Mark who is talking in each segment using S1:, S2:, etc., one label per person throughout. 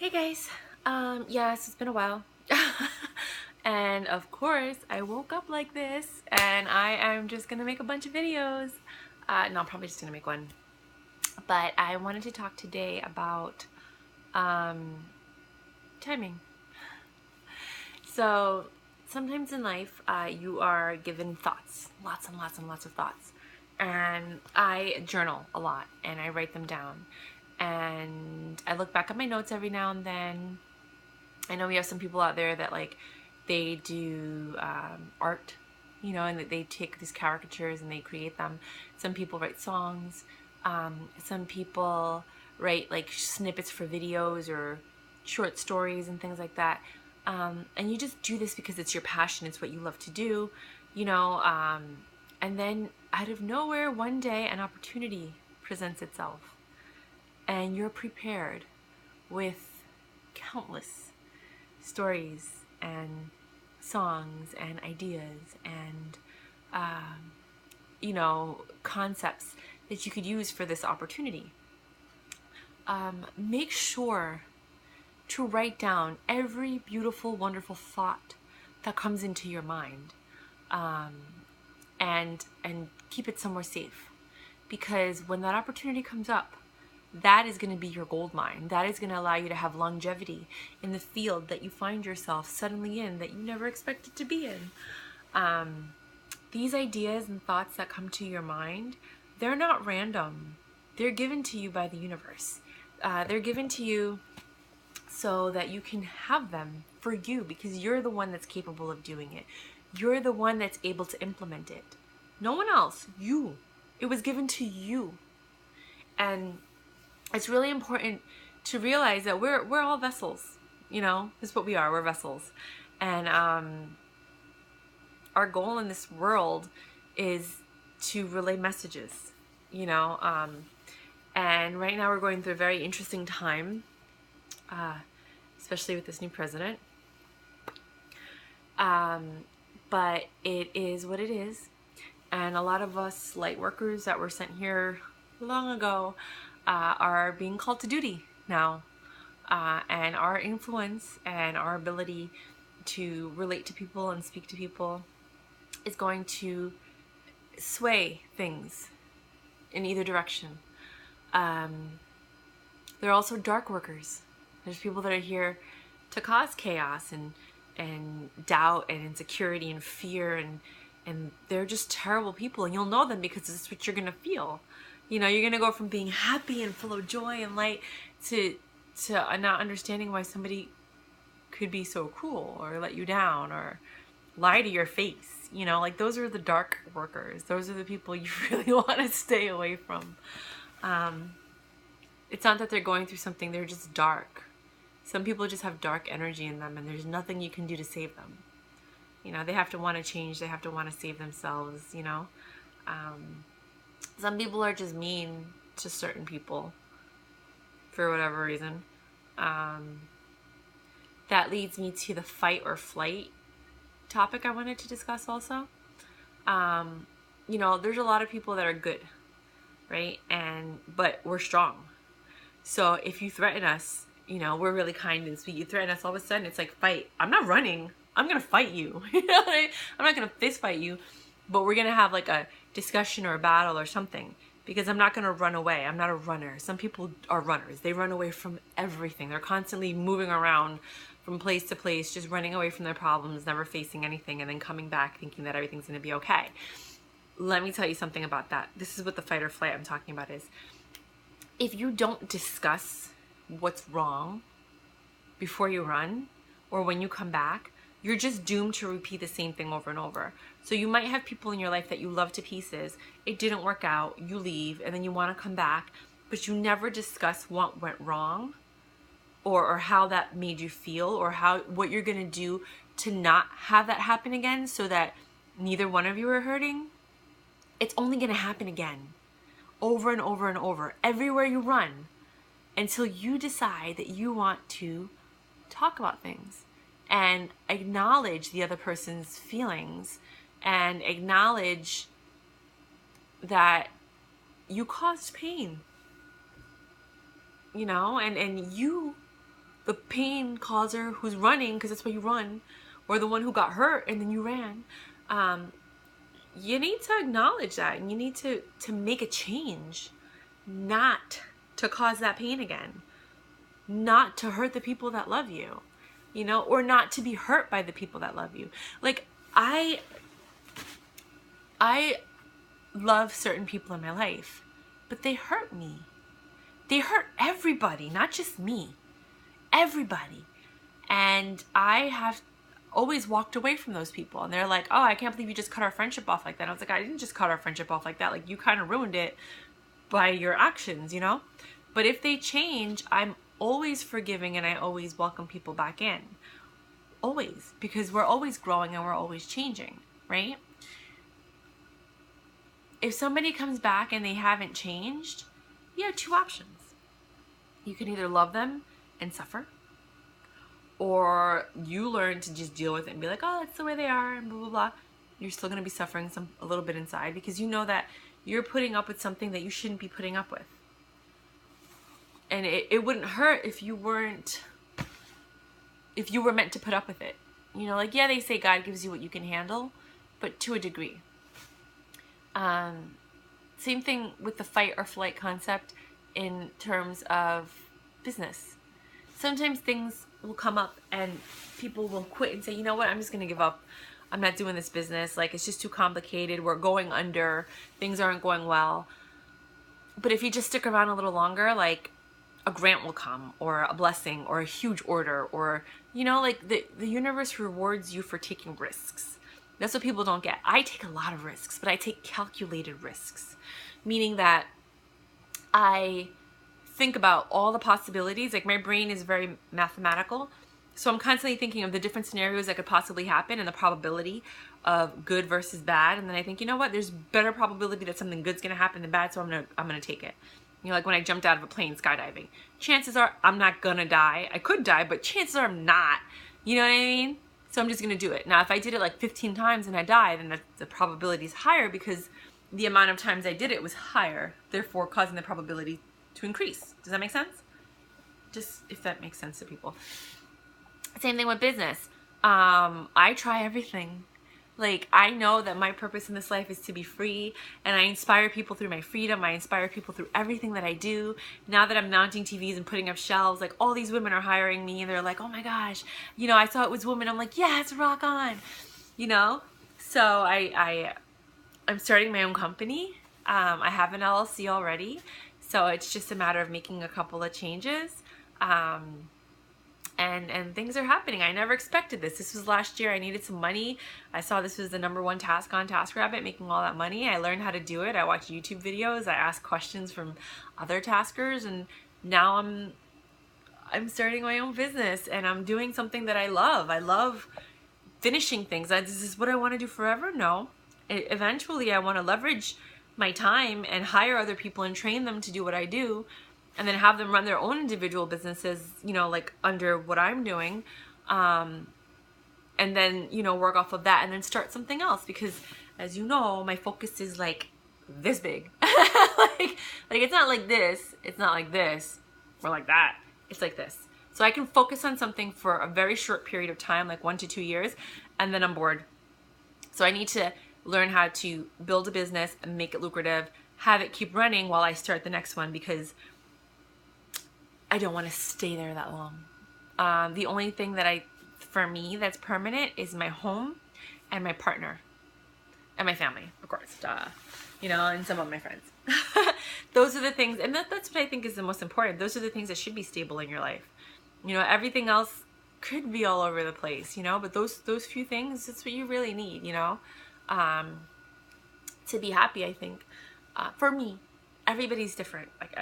S1: Hey guys, yes, it's been a while. And of course, I woke up like this and I am just gonna make a bunch of videos. No, I'm probably just gonna make one. But I wanted to talk today about timing. So sometimes in life, you are given thoughts, lots and lots and lots of thoughts. And I journal a lot and I write them down. And I look back at my notes every now and then. I know we have some people out there that they do art, and that they take these caricatures and they create them. Some people write songs. Some people write like snippets for videos or short stories and things like that. And you just do this because it's your passion. It's what you love to do, you know. And then out of nowhere, one day, an opportunity presents itself, and you're prepared with countless stories and songs and ideas and concepts that you could use for this opportunity. Make sure to write down every beautiful, wonderful thought that comes into your mind, and keep it somewhere safe, because when that opportunity comes up, that is going to be your gold mine. That is going to allow you to have longevity in the field that you find yourself suddenly in that you never expected to be in. These ideas and thoughts that come to your mind, they're not random. They're given to you by the universe. They're given to you so that you can have them for you, because you're the one that's capable of doing it. You're the one that's able to implement it. No one else. You. It was given to you. And it's really important to realize that we're all vessels. That's what we are. We're vessels. And our goal in this world is to relay messages, and right now we're going through a very interesting time, especially with this new president. But it is what it is. And a lot of us light workers that were sent here long ago are being called to duty now. And our influence and our ability to relate to people and speak to people is going to sway things in either direction. There are also dark workers. There's people that are here to cause chaos and doubt and insecurity and fear, and they're just terrible people, and you'll know them because it's what you're going to feel. You're going to go from being happy and full of joy and light to not understanding why somebody could be so cruel or let you down or lie to your face. Those are the dark workers. Those are the people you really want to stay away from. It's not that they're going through something, they're just dark. Some people just have dark energy in them, and there's nothing you can do to save them. They have to want to change. They have to want to save themselves, Some people are just mean to certain people for whatever reason. That leads me to the fight or flight topic I wanted to discuss also. There's a lot of people that are good, right? But we're strong. So if you threaten us, we're really kind and sweet. You threaten us, all of a sudden it's like, fight. I'm not running. I'm going to fight you. I'm not going to fist fight you, but we're going to have like a discussion or a battle or something, because I'm not going to run away. I'm not a runner. Some people are runners. They run away from everything. They're constantly moving around from place to place, just running away from their problems, never facing anything, and then coming back thinking that everything's going to be okay. Let me tell you something about that. This is what the fight or flight I'm talking about is. If you don't discuss what's wrong before you run or when you come back, you're just doomed to repeat the same thing over and over. So you might have people in your life that you love to pieces. It didn't work out. You leave, and then you want to come back, but you never discuss what went wrong or how that made you feel, or what you're going to do to not have that happen again, so that neither one of you are hurting. It's only going to happen again, over and over and over, everywhere you run, until you decide that you want to talk about things and acknowledge the other person's feelings and acknowledge that you caused pain, and you the pain causer who's running, because that's why you run, or the one who got hurt and then you ran. You need to acknowledge that, and you need to make a change, not to cause that pain again, not to hurt the people that love you, you know, or not to be hurt by the people that love you. Like, I love certain people in my life, but they hurt me. They hurt everybody, not just me, everybody. And I have always walked away from those people, and they're like, oh, I can't believe you just cut our friendship off like that. I was like, I didn't just cut our friendship off like that. Like, you kind of ruined it by your actions, you know? But if they change, I'm always forgiving, and I always welcome people back in. Always. Because we're always growing and we're always changing, right? If somebody comes back and they haven't changed, you have two options. You can either love them and suffer, or you learn to just deal with it and be like, oh, that's the way they are, and blah, blah, blah. You're still going to be suffering a little bit inside, because you know that you're putting up with something that you shouldn't be putting up with. And it wouldn't hurt if you were meant to put up with it. You know, like, yeah, they say God gives you what you can handle, but to a degree. Same thing with the fight or flight concept in terms of business. Sometimes things will come up and people will quit and say, you know what, I'm just going to give up. I'm not doing this business. Like, it's just too complicated. We're going under. Things aren't going well. But if you just stick around a little longer, like, a grant will come, or a blessing, or a huge order, or, you know, like, the universe rewards you for taking risks. That's what people don't get. I take a lot of risks, but I take calculated risks, meaning that I think about all the possibilities. Like, my brain is very mathematical, so I'm constantly thinking of the different scenarios that could possibly happen and the probability of good versus bad. And then I think, you know what, there's better probability that something good's gonna happen than bad, so I'm gonna take it. You know, like when I jumped out of a plane skydiving, chances are I'm not gonna die. I could die, but chances are I'm not. You know what I mean? So I'm just gonna do it. Now, if I did it like 15 times and I died, then the probability is higher, because the amount of times I did it was higher, therefore causing the probability to increase. Does that make sense? Just if that makes sense to people. Same thing with business. I try everything. Like, I know that my purpose in this life is to be free, and I inspire people through my freedom. I inspire people through everything that I do. Now that I'm mounting TVs and putting up shelves, like, all these women are hiring me, and they're like, oh my gosh, you know, I saw it was women. I'm like, yes, rock on, you know? So I'm starting my own company. I have an LLC already, so it's just a matter of making a couple of changes. And things are happening. I never expected this. This was last year. I needed some money. I saw this was the #1 task on TaskRabbit, making all that money. I learned how to do it. I watched YouTube videos. I asked questions from other taskers, and now I'm starting my own business, and I'm doing something that I love. I love finishing things. Is this what I want to do forever? No. Eventually, I want to leverage my time and hire other people and train them to do what I do, and then have them run their own individual businesses, you know, like under what I'm doing, and then, you know, work off of that, and then start something else, because, as you know, my focus is like this big. like it's not like this, it's not like this, or like that, it's like this. So I can focus on something for a very short period of time, like 1 to 2 years, and then I'm bored. So I need to learn how to build a business and make it lucrative, have it keep running while I start the next one, because I don't want to stay there that long. The only thing that for me, that's permanent is my home and my partner and my family, of course, you know, and some of my friends. Those are the things, and that's what I think is the most important. Those are the things that should be stable in your life. You know, everything else could be all over the place, you know, but those few things, it's what you really need, you know, to be happy, I think. For me, everybody's different. Like,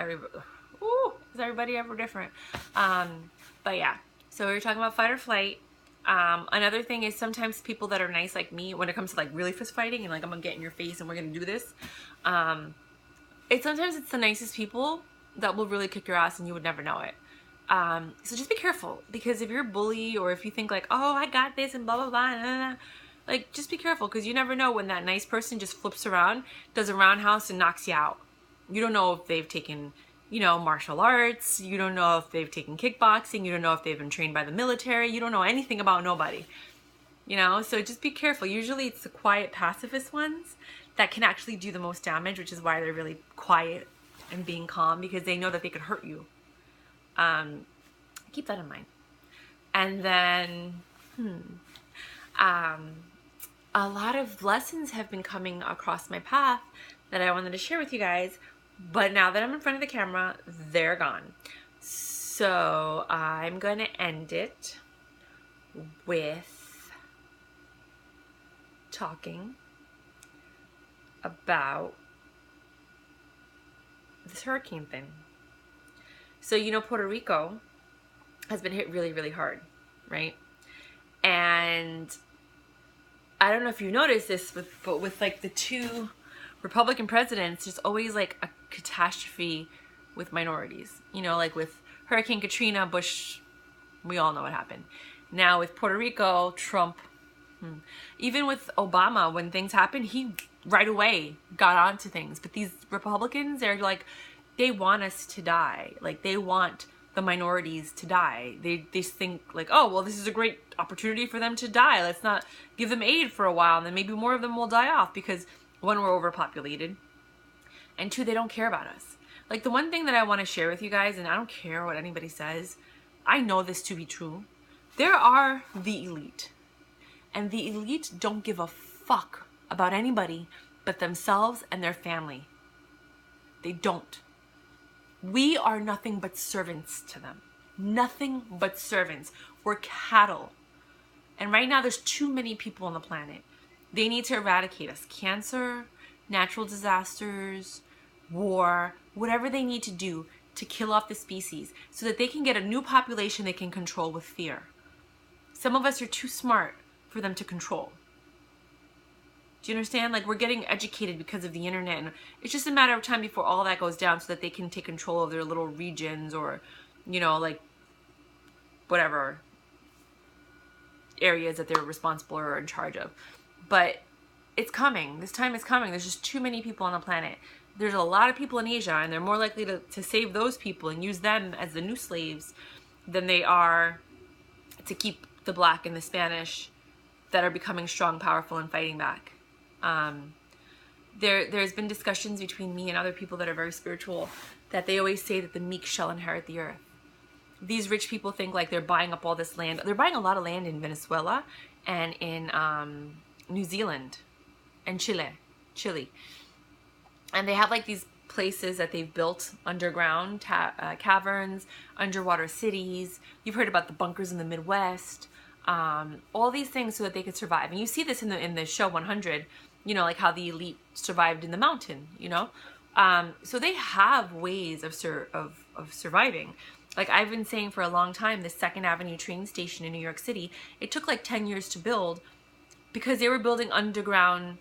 S1: is everybody ever different? But yeah, so we were talking about fight or flight. Another thing is, sometimes people that are nice like me, when it comes to like really fist fighting and like, I'm gonna get in your face and we're gonna do this, sometimes it's the nicest people that will really kick your ass and you would never know it. So just be careful, because if you're a bully, or if you think like, oh, I got this and blah blah blah, nah, like, just be careful, because you never know when that nice person just flips around, does a roundhouse and knocks you out. You don't know if they've taken, you know, martial arts. You don't know if they've taken kickboxing. You don't know if they've been trained by the military. You don't know anything about nobody, you know? So just be careful. Usually it's the quiet pacifist ones that can actually do the most damage, which is why they're really quiet and being calm, because they know that they could hurt you. Keep that in mind. And then, a lot of lessons have been coming across my path that I wanted to share with you guys, but now that I'm in front of the camera, they're gone. So I'm going to end it with talking about this hurricane thing. So, you know, Puerto Rico has been hit really, really hard, right? And I don't know if you noticed this, but with like the two Republican presidents, there's always like a catastrophe with minorities. You know, like with Hurricane Katrina, Bush, we all know what happened. Now with Puerto Rico, Trump, even with Obama, when things happened, he right away got onto things. But these Republicans, they're like, they want us to die. Like, they want the minorities to die. They think like, oh, well, this is a great opportunity for them to die. Let's not give them aid for a while, and then maybe more of them will die off, because one, we're overpopulated, and two, they don't care about us. Like, the one thing that I want to share with you guys, and I don't care what anybody says, I know this to be true. There are the elite, and the elite don't give a fuck about anybody but themselves and their family. They don't. We are nothing but servants to them. Nothing but servants. We're cattle. And right now there's too many people on the planet. They need to eradicate us. Cancer, natural disasters, war, whatever they need to do to kill off the species so that they can get a new population they can control with fear. Some of us are too smart for them to control. Do you understand? Like, we're getting educated because of the internet, and it's just a matter of time before all that goes down so that they can take control of their little regions, or, you know, like, whatever areas that they're responsible or in charge of. But it's coming. This time is coming. There's just too many people on the planet. There's a lot of people in Asia, and they're more likely to save those people and use them as the new slaves than they are to keep the Black and the Spanish that are becoming strong, powerful, and fighting back. There's been discussions between me and other people that are very spiritual that they always say that the meek shall inherit the earth. These rich people think like they're buying up all this land. They're buying a lot of land in Venezuela and in New Zealand and Chile. And they have like these places that they've built underground, caverns, underwater cities. You've heard about the bunkers in the Midwest. All these things so that they could survive. And you see this in the show 100, you know, like how the elite survived in the mountain, you know? So they have ways of surviving. Like I've been saying for a long time, the 2nd Avenue train station in New York City, it took like 10 years to build because they were building underground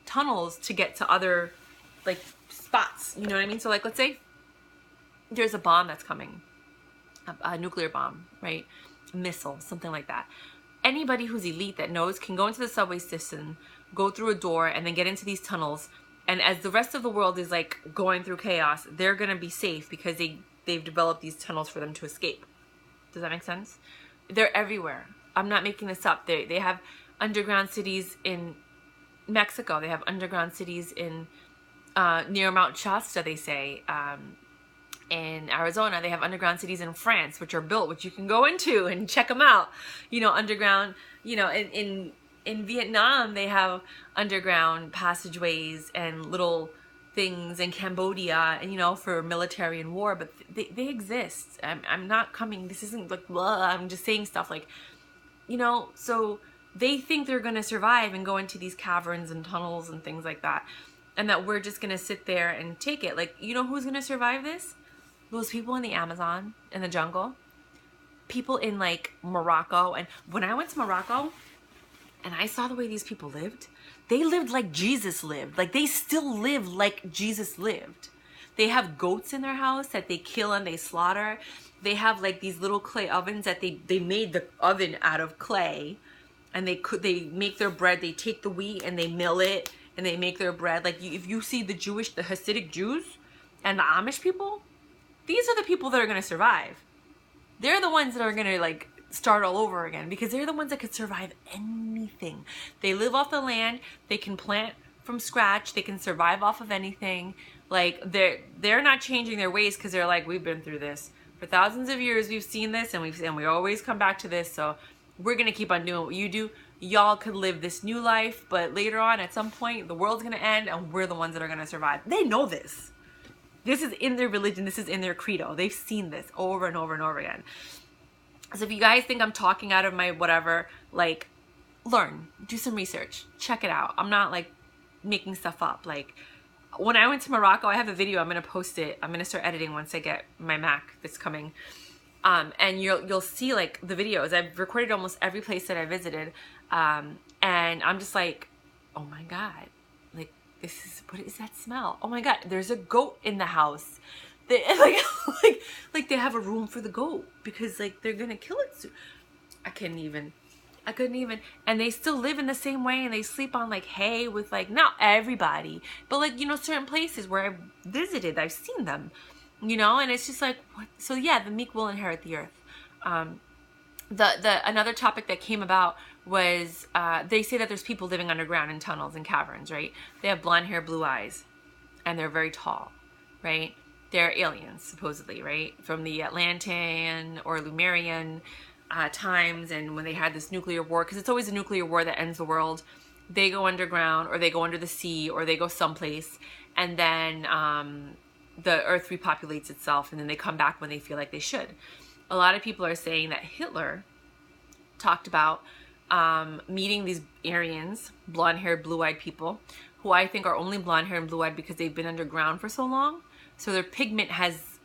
S1: tunnels to get to other like spots, you know what I mean? So like, let's say there's a bomb that's coming, a nuclear bomb, right? Missile, something like that. Anybody who's elite that knows can go into the subway system, go through a door, and then get into these tunnels. And as the rest of the world is like going through chaos, they're gonna be safe because they've developed these tunnels for them to escape. Does that make sense? They're everywhere. I'm not making this up. They have underground cities in Mexico. They have underground cities in near Mount Shasta, they say. In Arizona, they have underground cities in France, which are built, which you can go into and check them out. You know, underground, you know, in Vietnam, they have underground passageways and little things in Cambodia, and, you know, for military and war, but they exist. I'm not coming, this isn't like, blah, I'm just saying stuff like, you know, so they think they're going to survive and go into these caverns and tunnels and things like that. And that we're just going to sit there and take it. Like, you know who's going to survive this? Those people in the Amazon, in the jungle, people in like Morocco. And when I went to Morocco and I saw the way these people lived, they lived like Jesus lived. Like they still live like Jesus lived. They have goats in their house that they kill and they slaughter. They have like these little clay ovens that they made the oven out of clay, and they make their bread. They take the wheat and they mill it and they make their bread. Like if you see the Hasidic Jews and the Amish people, these are the people that are going to survive. They're the ones that are going to like start all over again, because they're the ones that could survive anything. They live off the land. They can plant from scratch. They can survive off of anything. Like they're not changing their ways, because they're like, we've been through this for thousands of years. We've seen this, and we always come back to this. So we're gonna keep on doing what you do. Y'all could live this new life, but later on, at some point, the world's gonna end, and we're the ones that are gonna survive. They know this. This is in their religion. This is in their credo. They've seen this over and over and over again. So if you guys think I'm talking out of my whatever, like, learn, do some research, check it out. I'm not like making stuff up. Like, when I went to Morocco, I have a video. I'm gonna post it. I'm gonna start editing once I get my Mac that's coming. And you'll see like the videos. I've recorded almost every place that I visited, and I'm just like, oh my god, like what is that smell? Oh my god, there's a goat in the house. They like they have a room for the goat, because like they're gonna kill it soon. I couldn't even. And they still live in the same way, and they sleep on like hay with like, not everybody, but like, you know, certain places where I've visited, I've seen them. You know, and it's just like, what? So yeah, the meek will inherit the earth. Another topic that came about was they say that there's people living underground in tunnels and caverns, right? They have blonde hair, blue eyes, and they're very tall, right? They're aliens, supposedly, right? From the Atlantean or Lemurian times, and when they had this nuclear war, because it's always a nuclear war that ends the world. They go underground, or they go under the sea, or they go someplace, and then the earth repopulates itself, and then they come back when they feel like they should. A lot of people are saying that Hitler talked about meeting these Aryans, blonde-haired, blue-eyed people, who I think are only blonde-haired and blue-eyed because they've been underground for so long. So their pigment has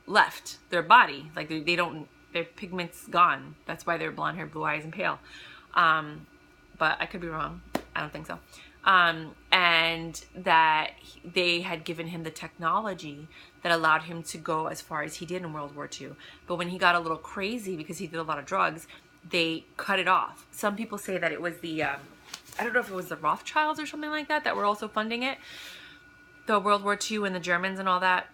S1: left their body. Like they don't, their pigment's gone. That's why they're blonde-haired, blue eyes, and pale. But I could be wrong. I don't think so. And that they had given him the technology that allowed him to go as far as he did in World War II. But when he got a little crazy because he did a lot of drugs, they cut it off. Some people say that it was the, I don't know if it was the Rothschilds or something like that were also funding it, the World War II and the Germans and all that.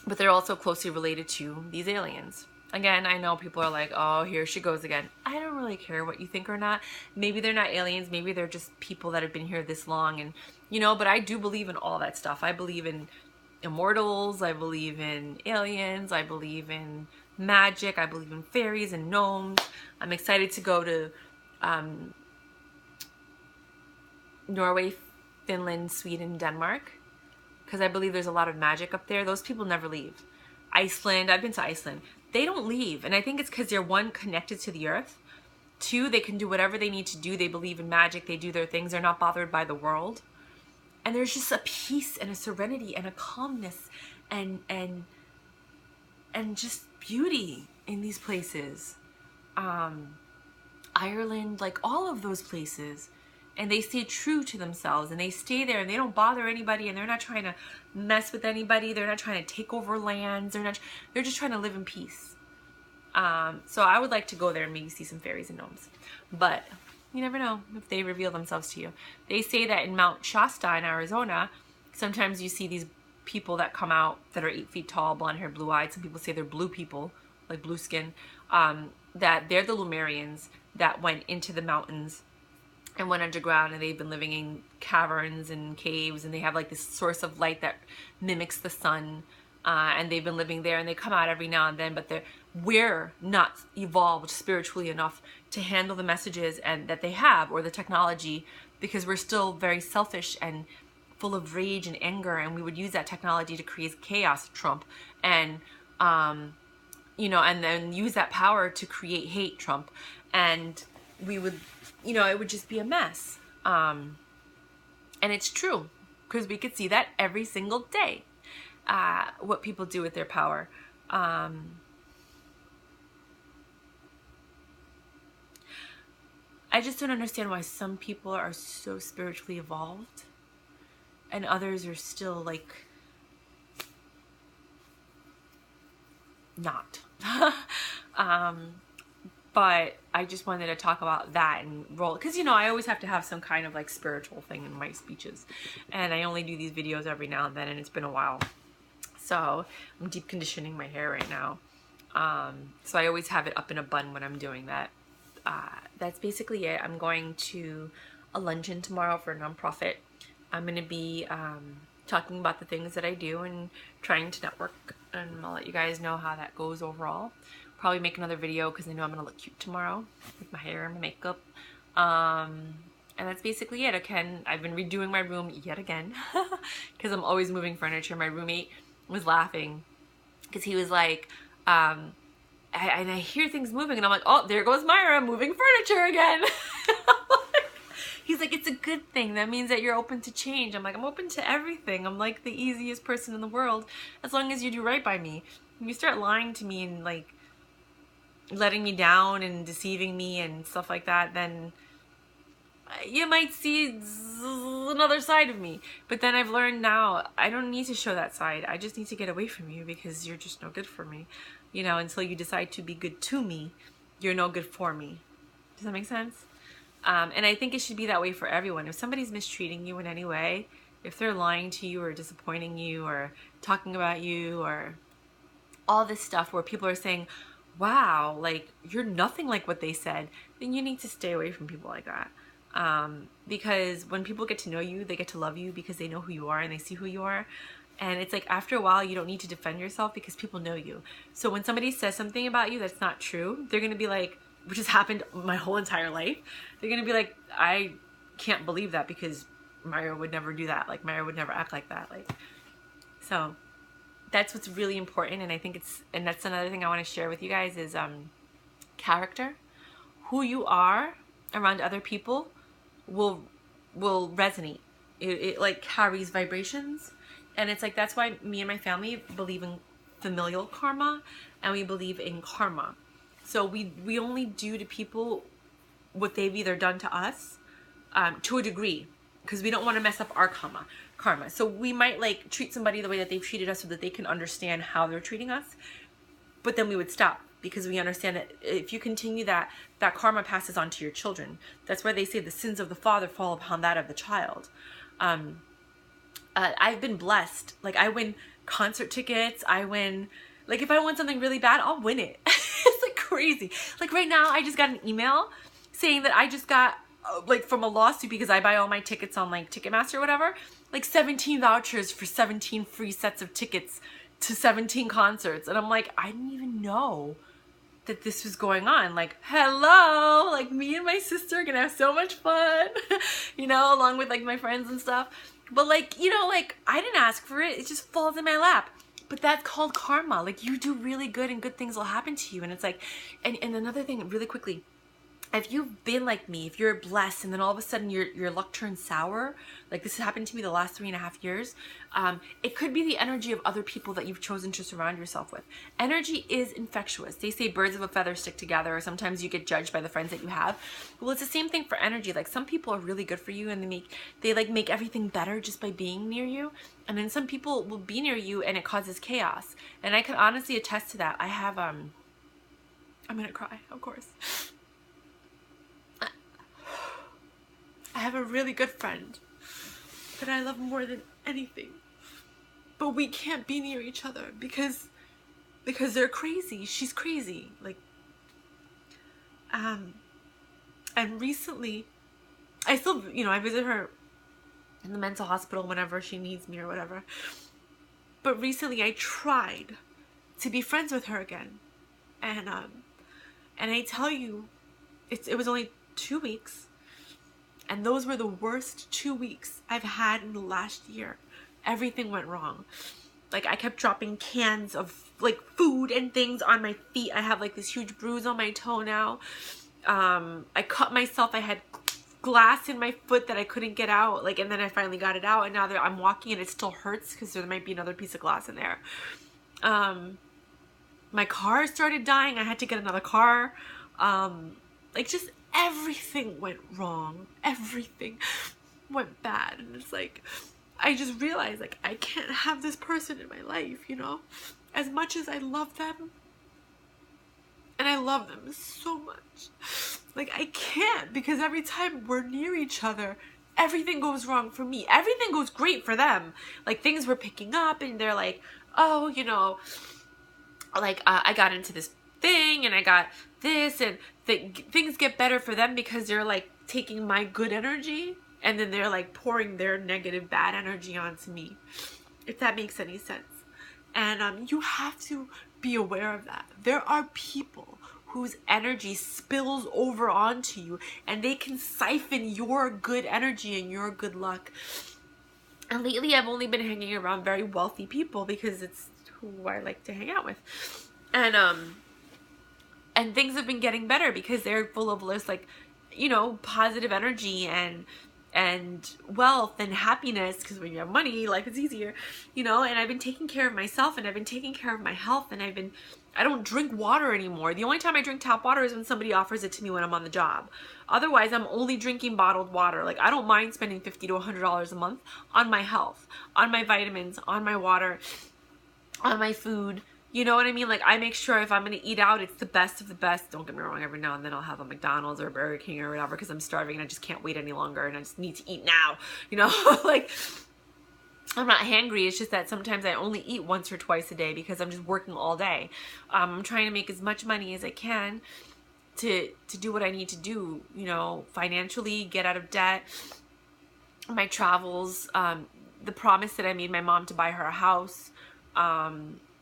S1: But they're also closely related to these aliens. Again, I know people are like, oh, here she goes again. I don't really care what you think or not. Maybe they're not aliens. Maybe they're just people that have been here this long. And, you know, but I do believe in all that stuff. I believe in immortals. I believe in aliens. I believe in magic. I believe in fairies and gnomes. I'm excited to go to Norway, Finland, Sweden, Denmark, because I believe there's a lot of magic up there. Those people never leave. Iceland, I've been to Iceland. They don't leave. And I think it's because they're, one, connected to the earth. Two, they can do whatever they need to do. They believe in magic. They do their things. They're not bothered by the world. And there's just a peace and a serenity and a calmness and just beauty in these places. Ireland, like all of those places. And they stay true to themselves, and they stay there, and they don't bother anybody, and they're not trying to mess with anybody. They're not trying to take over lands. They're just trying to live in peace. So I would like to go there and maybe see some fairies and gnomes. But you never know if they reveal themselves to you. They say that in Mount Shasta in Arizona, sometimes you see these people that come out that are 8 feet tall, blonde hair, blue eyed. Some people say they're blue people, like blue skin, that they're the Lemurians that went into the mountains and went underground, and they've been living in caverns and caves, and they have like this source of light that mimics the sun, and they've been living there, and they come out every now and then, but we're not evolved spiritually enough to handle the messages and that they have, or the technology, because we're still very selfish and full of rage and anger, and we would use that technology to create chaos, Trump, and you know, and then use that power to create hate, Trump, and we would, you know, it would just be a mess. And it's true, because we could see that every single day, what people do with their power. I just don't understand why some people are so spiritually evolved and others are still like not. But I just wanted to talk about that and roll, because, you know, I always have to have some kind of like spiritual thing in my speeches, and I only do these videos every now and then, and it's been a while. So I'm deep conditioning my hair right now. So I always have it up in a bun when I'm doing that. That's basically it. I'm going to a luncheon tomorrow for a nonprofit. I'm going to be talking about the things that I do and trying to network, and I'll let you guys know how that goes overall. Probably make another video because I know I'm going to look cute tomorrow with my hair and my makeup. And that's basically it. Again, I've been redoing my room yet again because I'm always moving furniture. My roommate was laughing because he was like, and I hear things moving and I'm like, oh, there goes Myra moving furniture again. He's like, it's a good thing. That means that you're open to change. I'm like, I'm open to everything. I'm like the easiest person in the world as long as you do right by me. When you start lying to me and like letting me down and deceiving me and stuff like that, then you might see another side of me. But then I've learned now I don't need to show that side. I just need to get away from you because you're just no good for me. You know, until you decide to be good to me, you're no good for me. Does that make sense? And I think it should be that way for everyone. If somebody's mistreating you in any way, if they're lying to you or disappointing you or talking about you or all this stuff where people are saying, wow, like you're nothing like what they said, then you need to stay away from people like that. Because when people get to know you, they get to love you because they know who you are and they see who you are. And it's like after a while, you don't need to defend yourself because people know you. So when somebody says something about you that's not true, they're going to be like, which has happened my whole entire life, they're going to be like, I can't believe that because Myra would never do that. Like Myra would never act like that. Like, so that's what's really important. And I think and that's another thing I want to share with you guys is, character. Who you are around other people will resonate. It like carries vibrations. And it's like, that's why me and my family believe in familial karma and we believe in karma. So we only do to people what they've either done to us, to a degree, because we don't want to mess up our karma. So we might like treat somebody the way that they've treated us so that they can understand how they're treating us. But then we would stop because we understand that if you continue that karma passes on to your children. That's why they say the sins of the father fall upon that of the child. I've been blessed. Like I win concert tickets. Like if I want something really bad, I'll win it. It's like crazy. Like right now, I just got an email saying that I just got like from a lawsuit because I buy all my tickets on like Ticketmaster or whatever, like 17 vouchers for 17 free sets of tickets to 17 concerts. And I'm like, I didn't even know that this was going on. Like, hello, like me and my sister are gonna have so much fun, you know, along with like my friends and stuff. But like, you know, like I didn't ask for it. It just falls in my lap. But that's called karma. Like you do really good and good things will happen to you. And it's like, and another thing really quickly, if you've been like me, if you're blessed and then all of a sudden your luck turns sour, like this has happened to me the last 3.5 years, it could be the energy of other people that you've chosen to surround yourself with. Energy is infectious. They say birds of a feather stick together, or sometimes you get judged by the friends that you have. Well, it's the same thing for energy. Like some people are really good for you and they make everything better just by being near you. And then some people will be near you and it causes chaos. And I can honestly attest to that. I have, I'm gonna cry, of course. I have a really good friend that I love more than anything, but we can't be near each other because they're crazy. She's crazy. Like, and recently I still, you know, I visit her in the mental hospital whenever she needs me or whatever. But recently I tried to be friends with her again. And I tell you, it was only 2 weeks. And those were the worst 2 weeks I've had in the last year. Everything went wrong. Like I kept dropping cans of like food and things on my feet. I have like this huge bruise on my toe now. I cut myself. I had glass in my foot that I couldn't get out. Like, and then I finally got it out. And now that I'm walking and it still hurts because there might be another piece of glass in there. My car started dying. I had to get another car. Like just everything went wrong. Everything went bad. And it's like, I just realized like I can't have this person in my life, you know, as much as I love them. And I love them so much. Like I can't, because every time we're near each other, everything goes wrong for me. Everything goes great for them. Like things were picking up and they're like, oh, you know, like I got into this thing and I got this, and things get better for them because they're like taking my good energy and then they're like pouring their negative bad energy onto me, if that makes any sense. And you have to be aware of that. There are people whose energy spills over onto you and they can siphon your good energy and your good luck. And lately I've only been hanging around very wealthy people because it's who I like to hang out with. And things have been getting better because they're full of this, like, you know, positive energy and wealth and happiness, because when you have money, life is easier, you know. And I've been taking care of myself and I've been taking care of my health, and I don't drink water anymore. The only time I drink tap water is when somebody offers it to me when I'm on the job. Otherwise, I'm only drinking bottled water. Like, I don't mind spending $50 to $100 a month on my health, on my vitamins, on my water, on my food. You know what I mean? Like, I make sure if I'm going to eat out, it's the best of the best. Don't get me wrong, every now and then I'll have a McDonald's or a Burger King or whatever because I'm starving and I just can't wait any longer and I just need to eat now. You know, like, I'm not hangry. It's just that sometimes I only eat once or twice a day because I'm just working all day. I'm trying to make as much money as I can to do what I need to do, you know, financially, get out of debt, my travels, the promise that I made my mom to buy her a house.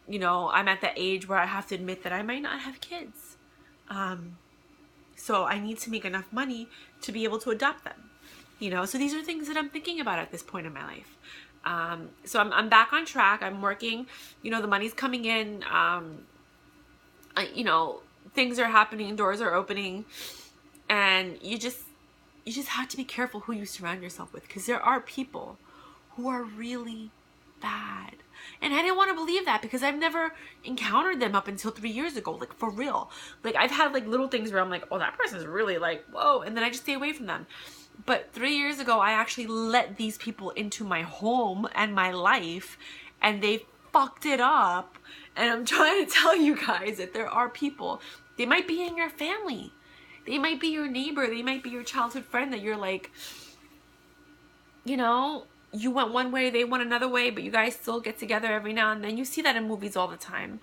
S1: You know, I'm at the age where I have to admit that I might not have kids. So I need to make enough money to be able to adopt them. You know, so these are things that I'm thinking about at this point in my life. So I'm back on track. I'm working, you know, the money's coming in. You know, things are happening, doors are opening, and you just have to be careful who you surround yourself with, because there are people who are really bad. And I didn't want to believe that because I've never encountered them up until 3 years ago, like, for real. Like, I've had like little things where I'm like, oh, that person's really like, whoa, and then I just stay away from them. But 3 years ago, I actually let these people into my home and my life, and they fucked it up. And I'm trying to tell you guys that there are people, they might be in your family, they might be your neighbor, they might be your childhood friend that you're like, you know, you went one way, they went another way, but you guys still get together every now and then. You see that in movies all the time.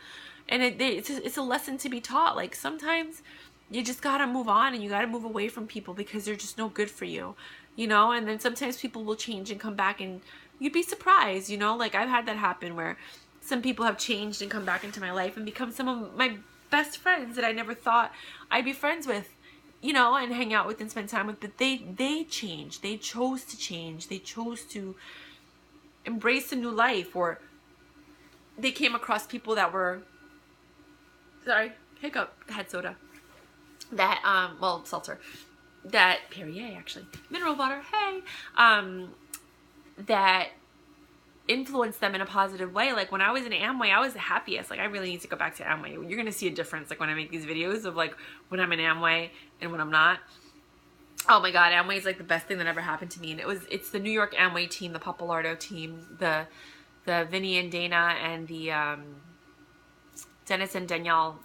S1: And it's a lesson to be taught. Like, sometimes you just gotta move on and you gotta move away from people because they're just no good for you, you know. And then sometimes people will change and come back and you'd be surprised, you know. Like, I've had that happen where some people have changed and come back into my life and become some of my best friends that I never thought I'd be friends with, you know, and hang out with and spend time with. But they changed. They chose to change. They chose to embrace a new life, or they came across people that were, sorry, hiccup, had soda, that, well, seltzer, that, Perrier, actually, mineral water, hey, that influenced them in a positive way. Like, when I was in Amway, I was the happiest. Like, I really need to go back to Amway. You're going to see a difference, like, when I make these videos of, like, when I'm in Amway and when I'm not. Oh my God, Amway is like the best thing that ever happened to me. And it's the New York Amway team, the Pappalardo team, the Vinny and Dana and the Dennis and Danielle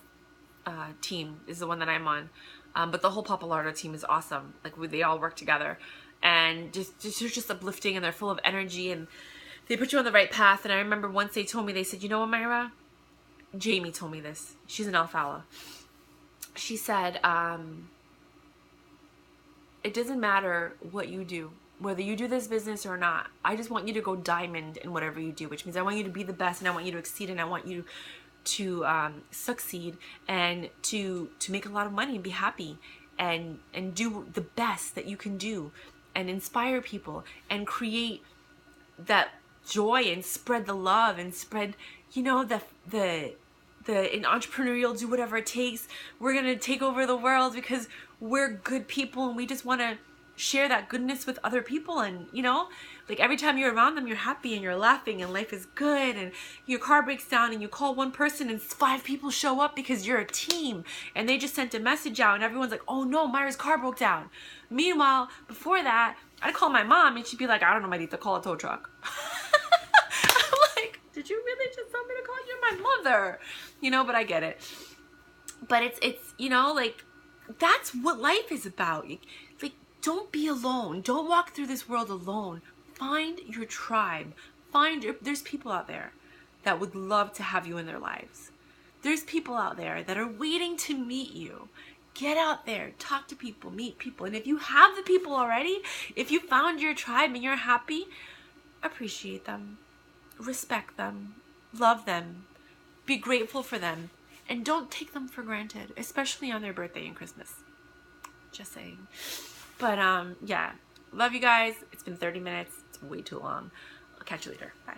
S1: team is the one that I'm on. But the whole Pappalardo team is awesome. Like, they all work together, and they're just uplifting, and they're full of energy, and they put you on the right path. And I remember once they told me, they said, you know what, Myra? Jamie told me this. She's an alfala. She said, it doesn't matter what you do, whether you do this business or not. I just want you to go diamond in whatever you do, which means I want you to be the best, and I want you to exceed, and I want you to succeed, and to make a lot of money and be happy, and do the best that you can do, and inspire people, and create that joy, and spread the love, and spread, you know, in entrepreneurial, do whatever it takes. We're gonna take over the world because we're good people, and we just want to share that goodness with other people. And, you know, like, every time you're around them, you're happy and you're laughing and life is good, and your car breaks down and you call one person and 5 people show up because you're a team, and they just sent a message out and everyone's like, oh no, Myra's car broke down. Meanwhile, before that, I'd call my mom and she'd be like, I don't know, Marita, call a tow truck. I'm like, did you really just tell me to call? You're my mother, you know. But I get it. But it's you know, like, that's what life is about. Like, don't be alone. Don't walk through this world alone. Find your tribe. There's people out there that would love to have you in their lives. There's people out there that are waiting to meet you. Get out there, talk to people, meet people. And if you have the people already, if you found your tribe and you're happy, appreciate them, respect them, love them, be grateful for them, and don't take them for granted, especially on their birthday and Christmas. Just saying. But yeah, love you guys. It's been 30 minutes. It's way too long. I'll catch you later. Bye.